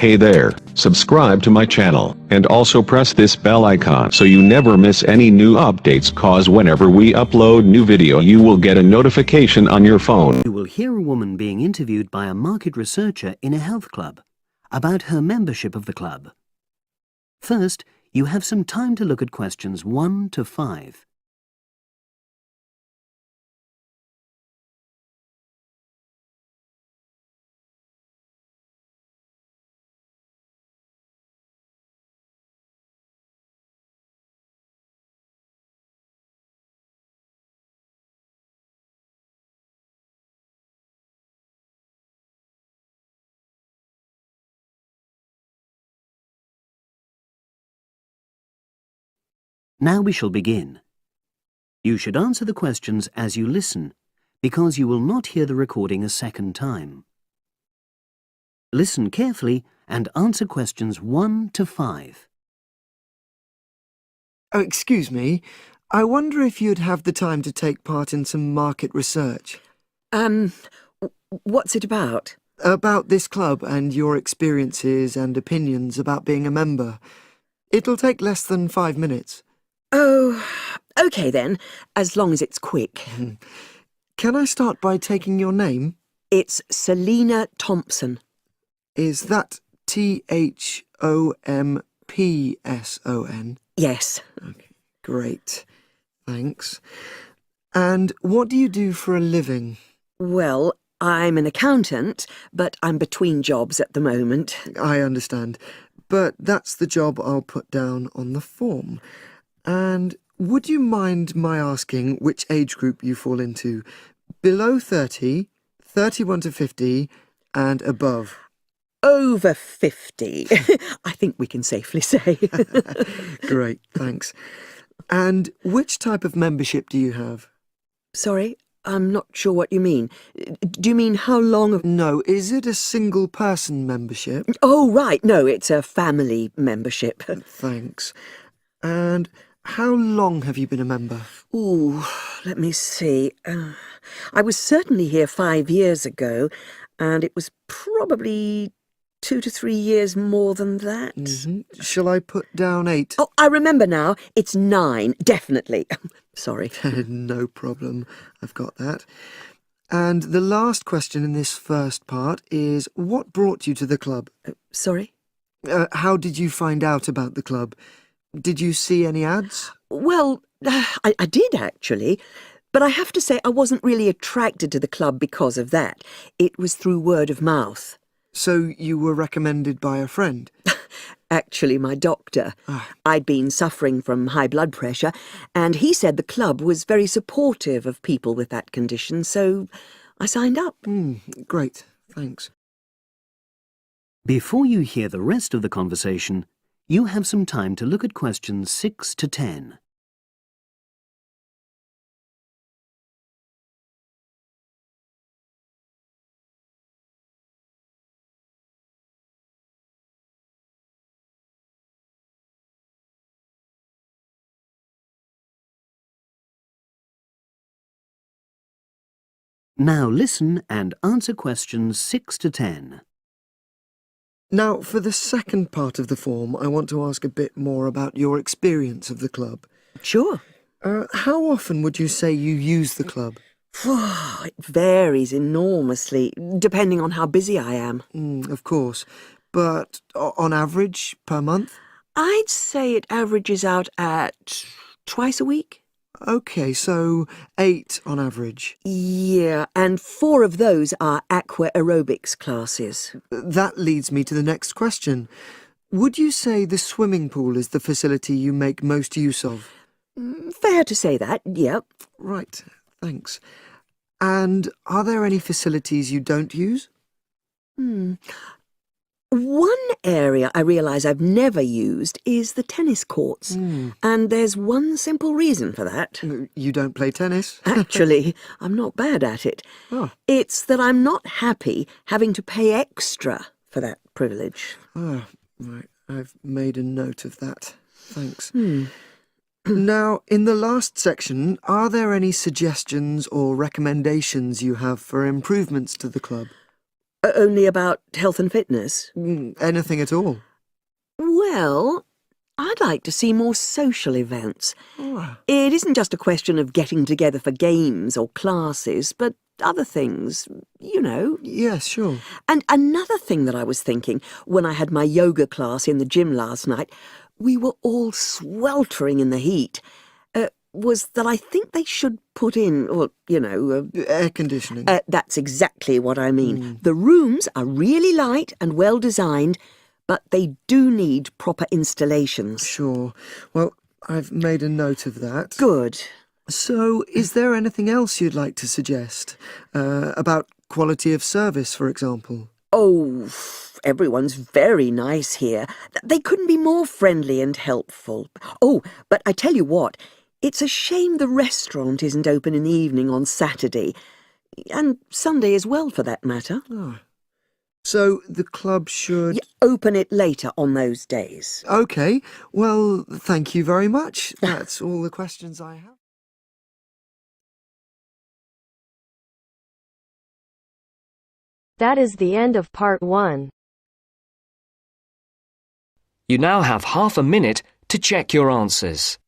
Hey there, subscribe to my channel, and also press this bell icon so you never miss any new updates, cause whenever we upload new video you will get a notification on your phone. You will hear a woman being interviewed by a market researcher in a health club about her membership of the club. First, you have some time to look at questions 1 to 5. Now we shall begin. You should answer the questions as you listen, because you will not hear the recording a second time. Listen carefully and answer questions 1 to 5. Oh, excuse me. I wonder if you'd have the time to take part in some market research. What's it about? About this club and your experiences and opinions about being a member. It'll take less than 5 minutes. Oh, OK then, as long as it's quick. Can I start by taking your name? It's Selina Thompson. Is that Thompson? Yes. Okay, great. Thanks. And what do you do for a living? Well, I'm an accountant, but I'm between jobs at the moment. I understand. But that's the job I'll put down on the form. And would you mind my asking which age group you fall into? Below 30, 31 to 50, and above? Over 50, I think we can safely say. Great, thanks. And which type of membership do you have? Sorry, I'm not sure what you mean. Do you mean how long? No, is it a single-person membership? Oh, right, no, it's a family membership. Thanks. And how long have you been a member? Ooh, let me see. I was certainly here 5 years ago, and it was probably 2 to 3 years more than that. Shall I put down 8? Oh, I remember now. It's 9, definitely. Sorry. No problem. I've got that. And the last question in this first part is, what brought you to the club? Sorry? How did you find out about the club? Did you see any ads? Well, I did actually, but I have to say I wasn't really attracted to the club because of that. It was through word of mouth. So you were recommended by a friend? Actually, my doctor. I'd been suffering from high blood pressure, and he said the club was very supportive of people with that condition, so I signed up. Great, thanks. Before you hear the rest of the conversation, you have some time to look at questions 6 to 10. Now listen and answer questions 6 to 10. Now, for the second part of the form, I want to ask a bit more about your experience of the club. Sure. How often would you say you use the club? It varies enormously, depending on how busy I am. Of course. But on average, per month? I'd say it averages out at twice a week. OK, so 8 on average. Yeah, and 4 of those are aqua aerobics classes. That leads me to the next question. Would you say the swimming pool is the facility you make most use of? Fair to say that, yep. Right, thanks. And are there any facilities you don't use? One area I realise I've never used is the tennis courts. And there's one simple reason for that. You don't play tennis? Actually, I'm not bad at it. Oh. It's that I'm not happy having to pay extra for that privilege. Oh, right. I've made a note of that. Thanks. Now, in the last section, are there any suggestions or recommendations you have for improvements to the club? Only about health and fitness? Anything at all? Well, I'd like to see more social events. It isn't just a question of getting together for games or classes, but other things, you know. Yes, sure. And another thing that I was thinking, when I had my yoga class in the gym last night, we were all sweltering in the heat, was that I think they should put in, well, you know... air conditioning. That's exactly what I mean. The rooms are really light and well designed, but they do need proper installations. Sure. Well, I've made a note of that. Good. So, is there anything else you'd like to suggest? About quality of service, for example? Oh, everyone's very nice here. They couldn't be more friendly and helpful. Oh, but I tell you what, it's a shame the restaurant isn't open in the evening on Saturday, and Sunday as well, for that matter. Oh. So the club should... open it later on those days. OK. Well, thank you very much. That's all the questions I have. That is the end of part 1. You now have half a minute to check your answers.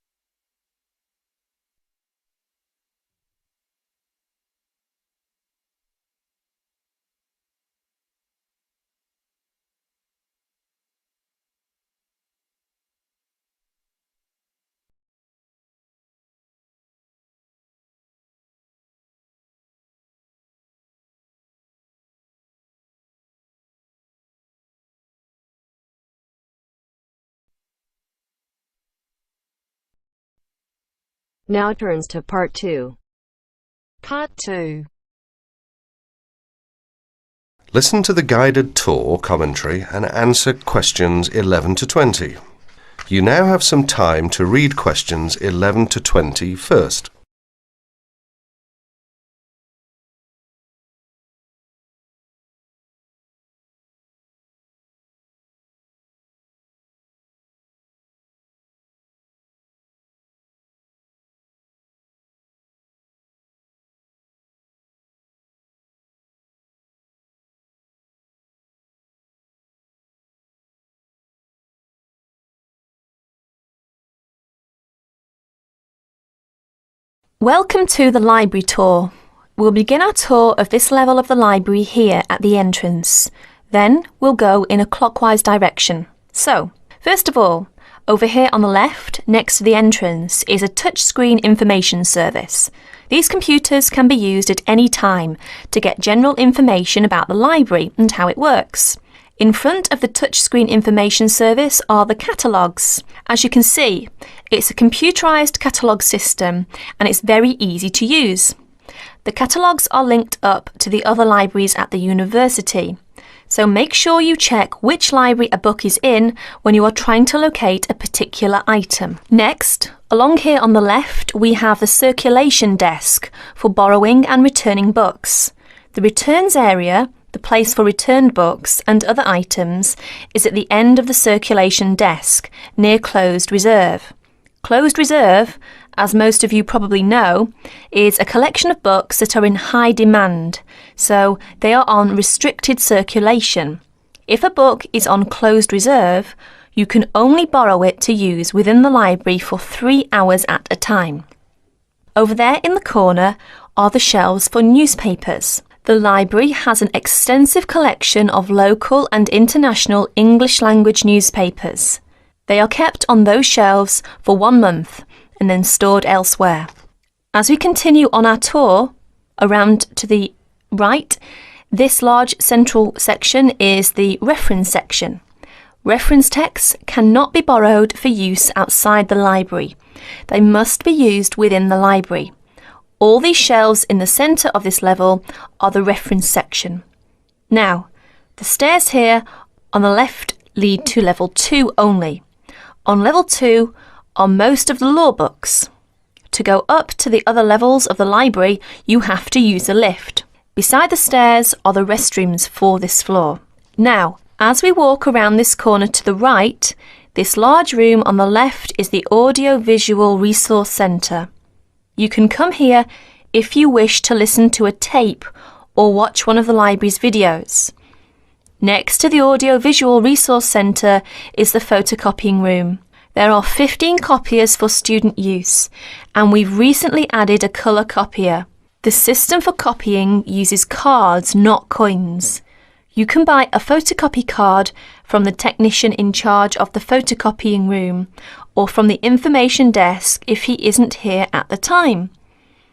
Now turns to part 2. Part 2. Listen to the guided tour commentary and answer questions 11 to 20. You now have some time to read questions 11 to 20 first. Welcome to the library tour. We'll begin our tour of this level of the library here at the entrance. Then we'll go in a clockwise direction. So, first of all, over here on the left, next to the entrance, is a touchscreen information service. These computers can be used at any time to get general information about the library and how it works. In front of the touchscreen information service are the catalogues. As you can see, it's a computerized catalogue system and it's very easy to use. The catalogues are linked up to the other libraries at the university. So make sure you check which library a book is in when you are trying to locate a particular item. Next, along here on the left, we have the circulation desk for borrowing and returning books. The returns area, the place for returned books and other items, is at the end of the circulation desk, near closed reserve. Closed reserve, as most of you probably know, is a collection of books that are in high demand, so they are on restricted circulation. If a book is on closed reserve, you can only borrow it to use within the library for 3 hours at a time. Over there in the corner are the shelves for newspapers. The library has an extensive collection of local and international English language newspapers. They are kept on those shelves for 1 month and then stored elsewhere. As we continue on our tour, around to the right, this large central section is the reference section. Reference texts cannot be borrowed for use outside the library. They must be used within the library. All these shelves in the centre of this level are the reference section. Now, the stairs here on the left lead to level 2 only. On level 2 are most of the law books. To go up to the other levels of the library, you have to use a lift. Beside the stairs are the restrooms for this floor. Now, as we walk around this corner to the right, this large room on the left is the Audio-Visual Resource Centre. You can come here if you wish to listen to a tape or watch one of the library's videos. Next to the Audio-Visual Resource Centre is the photocopying room. There are 15 copiers for student use, and we've recently added a colour copier. The system for copying uses cards, not coins. You can buy a photocopy card from the technician in charge of the photocopying room, or from the information desk if he isn't here at the time.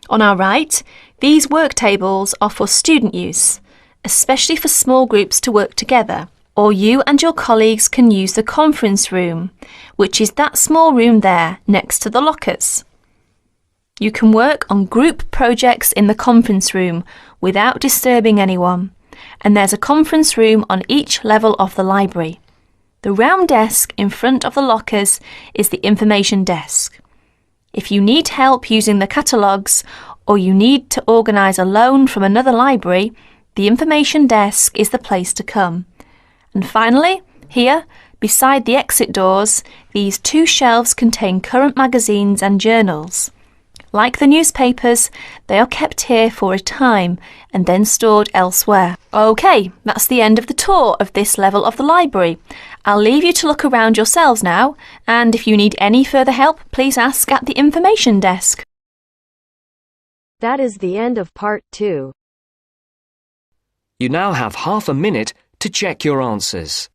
On our right, these work tables are for student use, especially for small groups to work together. Or you and your colleagues can use the conference room, which is that small room there next to the lockers. You can work on group projects in the conference room without disturbing anyone, and there's a conference room on each level of the library. The round desk in front of the lockers is the information desk. If you need help using the catalogues, or you need to organise a loan from another library, the information desk is the place to come. And finally, here, beside the exit doors, these two shelves contain current magazines and journals. Like the newspapers, they are kept here for a time and then stored elsewhere. OK, that's the end of the tour of this level of the library. I'll leave you to look around yourselves now, and if you need any further help, please ask at the information desk. That is the end of part 2. You now have half a minute to check your answers.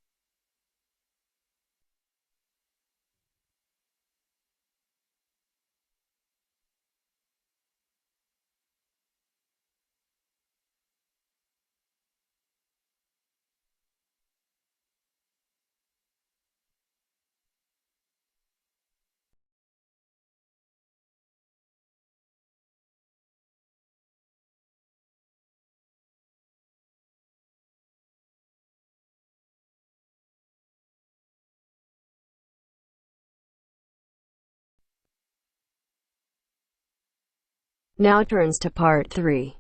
Now turns to part 3.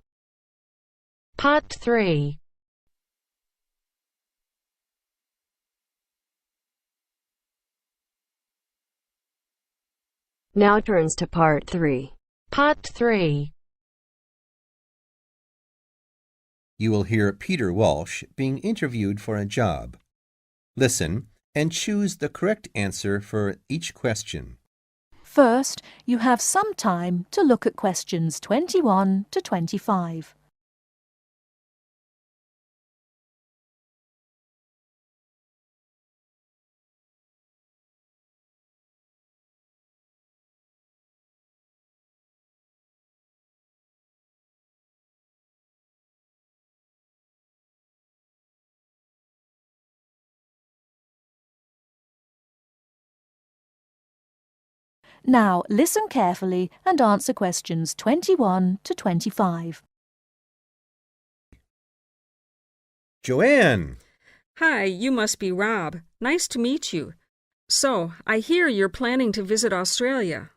Part 3. Now turns to part 3. Part 3. You will hear Peter Walsh being interviewed for a job. Listen and choose the correct answer for each question. First, you have some time to look at questions 21 to 25. Now, listen carefully and answer questions 21 to 25. Joanne! Hi, you must be Rob. Nice to meet you. So, I hear you're planning to visit Australia.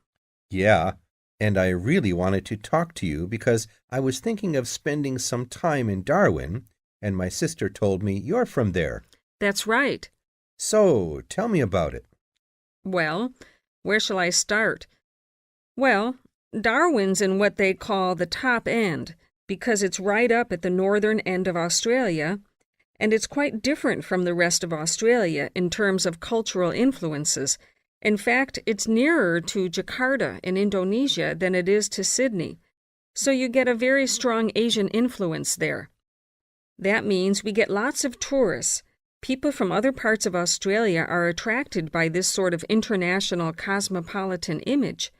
Yeah, and I really wanted to talk to you because I was thinking of spending some time in Darwin, and my sister told me you're from there. That's right. So, tell me about it. Well, where shall I start? Well, Darwin's in what they call the top end, because it's right up at the northern end of Australia, and it's quite different from the rest of Australia in terms of cultural influences. In fact, it's nearer to Jakarta in Indonesia than it is to Sydney, so you get a very strong Asian influence there. That means we get lots of tourists. People from other parts of Australia are attracted by this sort of international cosmopolitan image.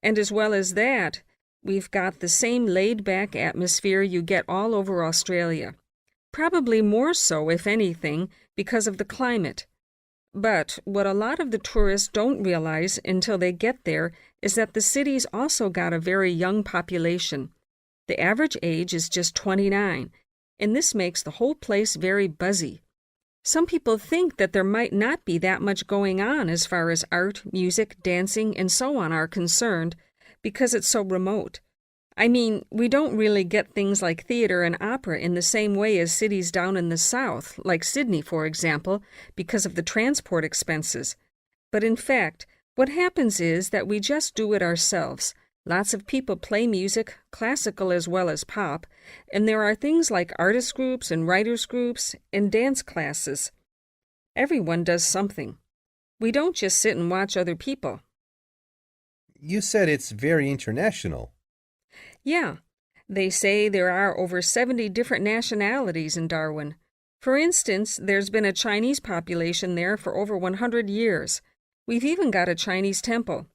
And as well as that, we've got the same laid-back atmosphere you get all over Australia. Probably more so, if anything, because of the climate. But what a lot of the tourists don't realize until they get there is that the city's also got a very young population. The average age is just 29, and this makes the whole place very buzzy. Some people think that there might not be that much going on as far as art, music, dancing, and so on are concerned, because it's so remote. I mean, we don't really get things like theater and opera in the same way as cities down in the south, like Sydney, for example, because of the transport expenses. But in fact, what happens is that we just do it ourselves. Lots of people play music, classical as well as pop, and there are things like artist groups and writers groups and dance classes. Everyone does something. We don't just sit and watch other people. You said it's very international. Yeah, they say there are over 70 different nationalities in Darwin. For instance, there's been a Chinese population there for over 100 years. We've even got a Chinese temple.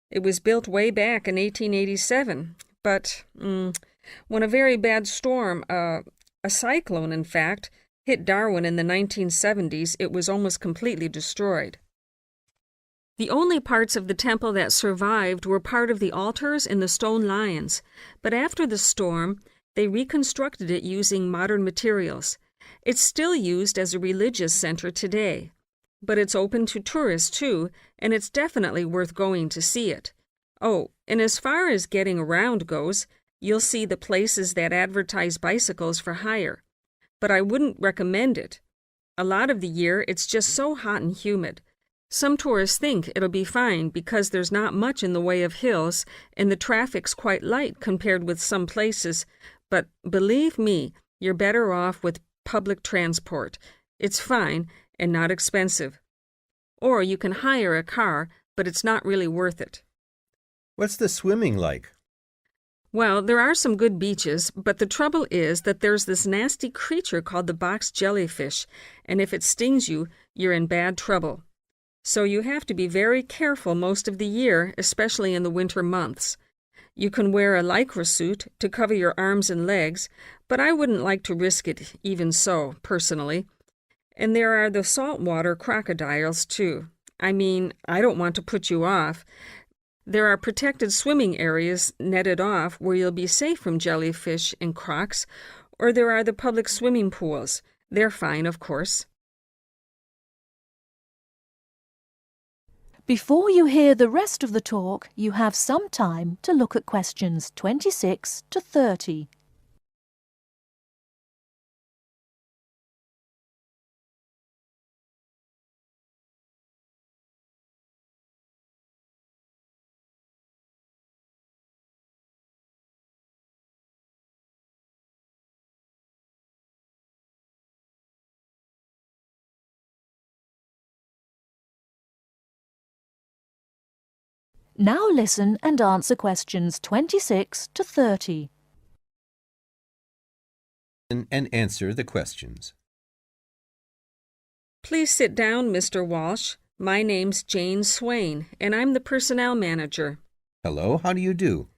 It was built way back in 1887, but when a very bad storm, a cyclone in fact, hit Darwin in the 1970s, it was almost completely destroyed. The only parts of the temple that survived were part of the altars and the stone lions, but after the storm, they reconstructed it using modern materials. It's still used as a religious center today, but it's open to tourists too, and it's definitely worth going to see it. Oh, and as far as getting around goes, you'll see the places that advertise bicycles for hire, but I wouldn't recommend it. A lot of the year, it's just so hot and humid. Some tourists think it'll be fine because there's not much in the way of hills and the traffic's quite light compared with some places, but believe me, you're better off with public transport. It's fine and not expensive. Or you can hire a car, but it's not really worth it. What's the swimming like? Well, there are some good beaches, but the trouble is that there's this nasty creature called the box jellyfish, and if it stings you, you're in bad trouble. So you have to be very careful most of the year, especially in the winter months. You can wear a lycra suit to cover your arms and legs, but I wouldn't like to risk it even so, personally. And there are the saltwater crocodiles, too. I mean, I don't want to put you off. There are protected swimming areas netted off where you'll be safe from jellyfish and crocs, or there are the public swimming pools. They're fine, of course. Before you hear the rest of the talk, you have some time to look at questions 26 to 30. Now listen and answer questions 26 to 30. And answer the questions. Please sit down, Mr. Walsh. My name's Jane Swain, and I'm the personnel manager. Hello, how do you do?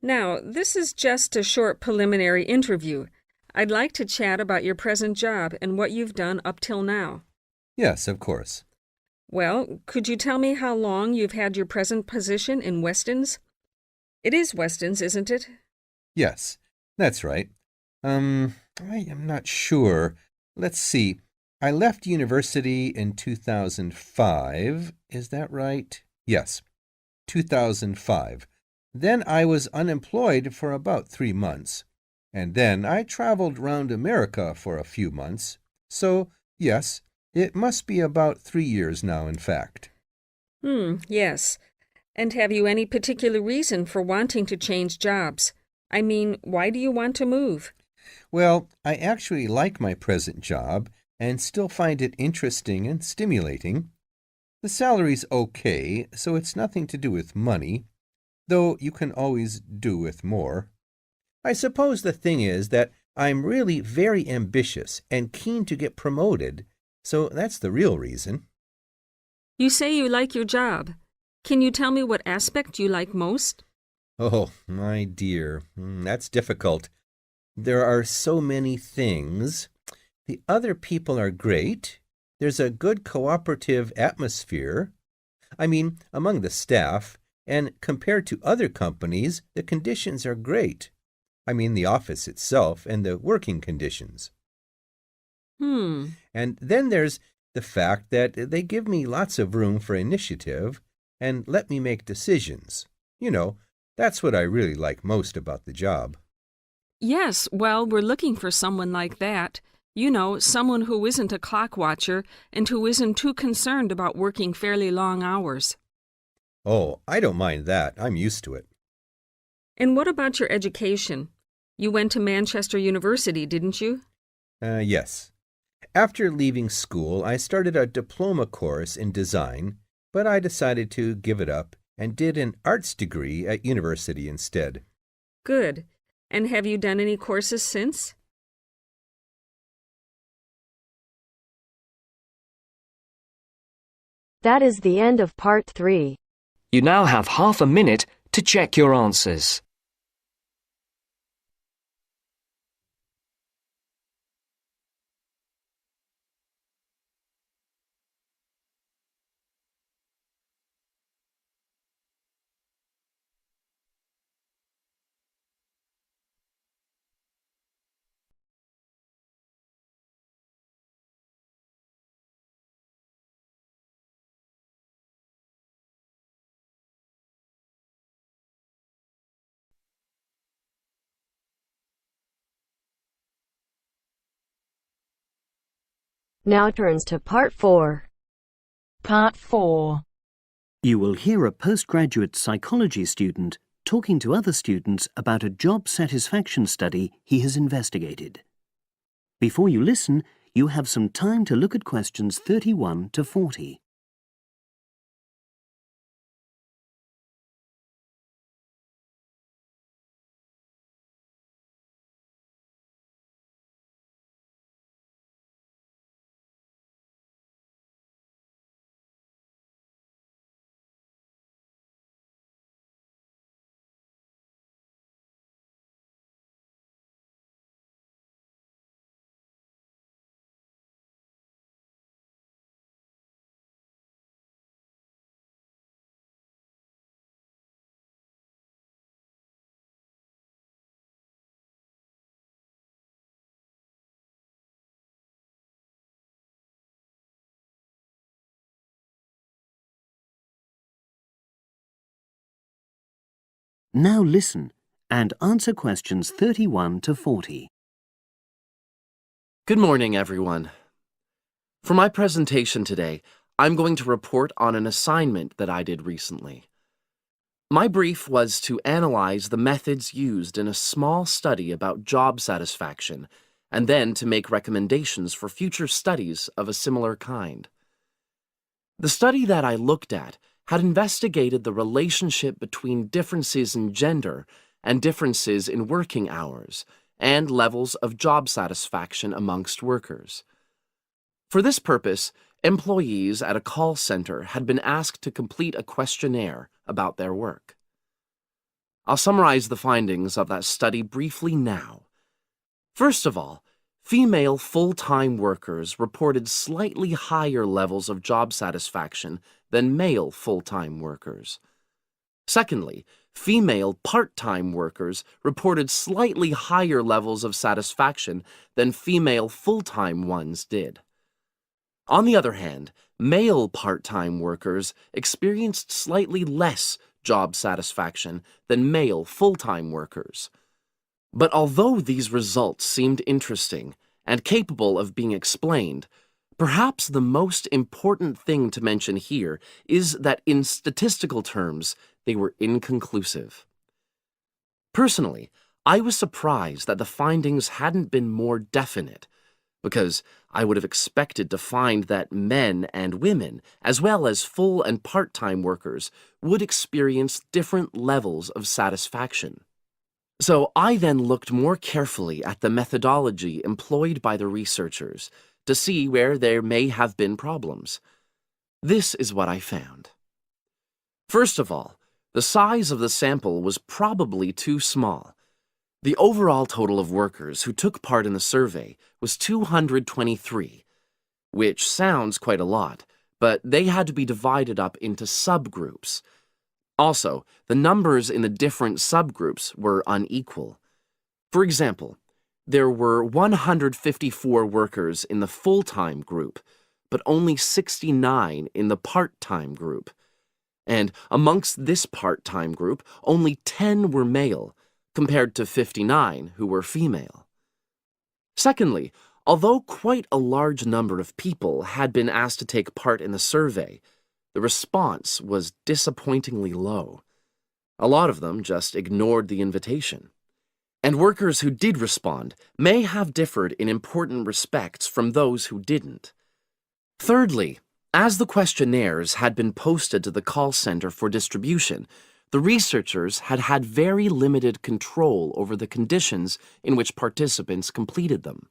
Now, this is just a short preliminary interview. I'd like to chat about your present job and what you've done up till now. Yes, of course. Well, could you tell me how long you've had your present position in Weston's? It is Weston's, isn't it? Yes, that's right. I am not sure. Let's see. I left university in 2005. Is that right? Yes, 2005. Then I was unemployed for about 3 months. And then I traveled round America for a few months. So, yes, it must be about 3 years now, in fact. Yes. And have you any particular reason for wanting to change jobs? I mean, why do you want to move? Well, I actually like my present job and still find it interesting and stimulating. The salary's okay, so it's nothing to do with money, though you can always do with more. I suppose the thing is that I'm really very ambitious and keen to get promoted, so that's the real reason. You say you like your job. Can you tell me what aspect you like most? Oh, my dear, that's difficult. There are so many things. The other people are great. There's a good cooperative atmosphere. I mean, among the staff, and compared to other companies, the conditions are great. I mean, the office itself and the working conditions. And then there's the fact that they give me lots of room for initiative and let me make decisions. You know, that's what I really like most about the job. Yes, well, we're looking for someone like that. You know, someone who isn't a clock watcher and who isn't too concerned about working fairly long hours. Oh, I don't mind that. I'm used to it. And what about your education? You went to Manchester University, didn't you? Yes. After leaving school, I started a diploma course in design, but I decided to give it up and did an arts degree at university instead. Good. And have you done any courses since? That is the end of part 3. You now have half a minute to check your answers. Now turns to part 4. Part 4. You will hear a postgraduate psychology student talking to other students about a job satisfaction study he has investigated. Before you listen, you have some time to look at questions 31 to 40. Now listen and answer questions 31 to 40. Good morning, everyone. For my presentation today, I'm going to report on an assignment that I did recently. My brief was to analyze the methods used in a small study about job satisfaction and then to make recommendations for future studies of a similar kind. The study that I looked at had investigated the relationship between differences in gender and differences in working hours and levels of job satisfaction amongst workers. For this purpose, employees at a call center had been asked to complete a questionnaire about their work. I'll summarize the findings of that study briefly now. First of all, female full-time workers reported slightly higher levels of job satisfaction than male full-time workers. Secondly, female part-time workers reported slightly higher levels of satisfaction than female full-time ones did. On the other hand, male part-time workers experienced slightly less job satisfaction than male full-time workers. But although these results seemed interesting and capable of being explained, perhaps the most important thing to mention here is that in statistical terms, they were inconclusive. Personally, I was surprised that the findings hadn't been more definite, because I would have expected to find that men and women, as well as full and part-time workers, would experience different levels of satisfaction. So I then looked more carefully at the methodology employed by the researchers to see where there may have been problems. This is what I found. First of all, the size of the sample was probably too small. The overall total of workers who took part in the survey was 223, which sounds quite a lot, but they had to be divided up into subgroups. Also, the numbers in the different subgroups were unequal. For example, there were 154 workers in the full-time group, but only 69 in the part-time group. And amongst this part-time group, only 10 were male, compared to 59 who were female. Secondly, although quite a large number of people had been asked to take part in the survey, the response was disappointingly low. A lot of them just ignored the invitation. And workers who did respond may have differed in important respects from those who didn't. Thirdly, as the questionnaires had been posted to the call center for distribution, the researchers had had very limited control over the conditions in which participants completed them.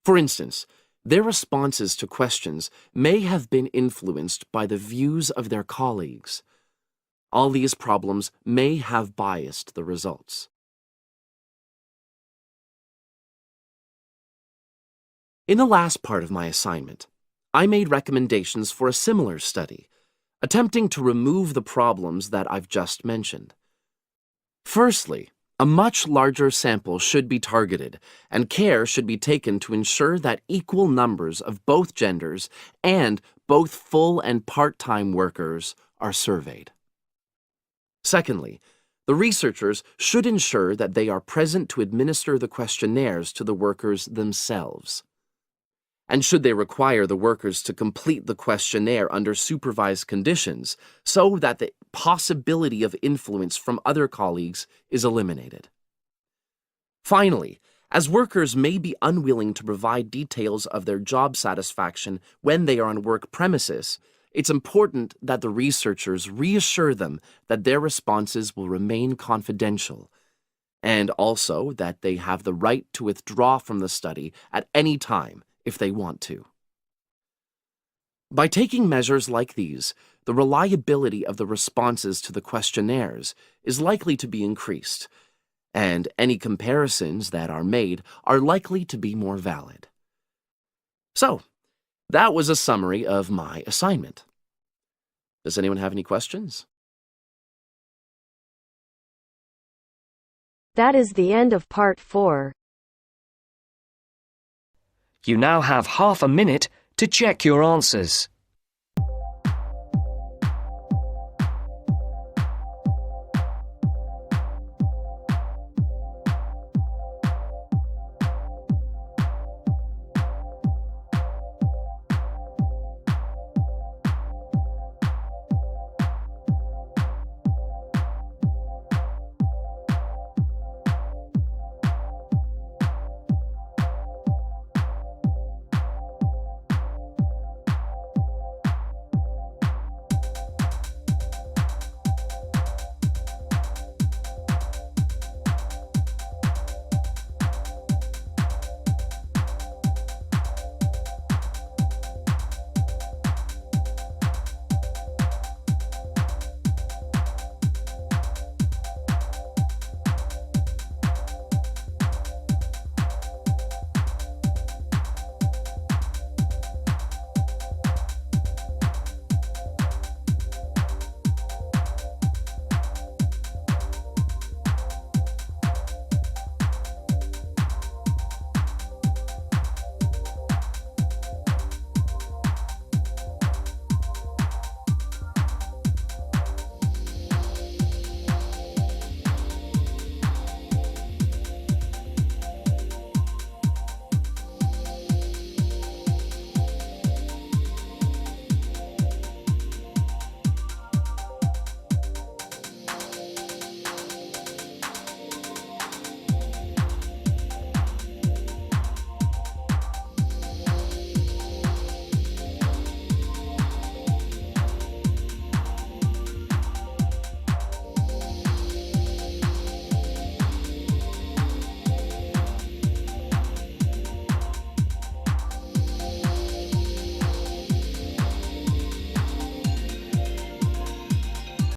For instance, their responses to questions may have been influenced by the views of their colleagues. All these problems may have biased the results. In the last part of my assignment, I made recommendations for a similar study, attempting to remove the problems that I've just mentioned. Firstly, a much larger sample should be targeted, and care should be taken to ensure that equal numbers of both genders and both full and part-time workers are surveyed. Secondly, the researchers should ensure that they are present to administer the questionnaires to the workers themselves. And should they require the workers to complete the questionnaire under supervised conditions so that the possibility of influence from other colleagues is eliminated. Finally, as workers may be unwilling to provide details of their job satisfaction when they are on work premises, it's important that the researchers reassure them that their responses will remain confidential, and also that they have the right to withdraw from the study at any time if they want to. By taking measures like these, the reliability of the responses to the questionnaires is likely to be increased, and any comparisons that are made are likely to be more valid. So, that was a summary of my assignment. Does anyone have any questions? That is the end of part 4. You now have half a minute to check your answers.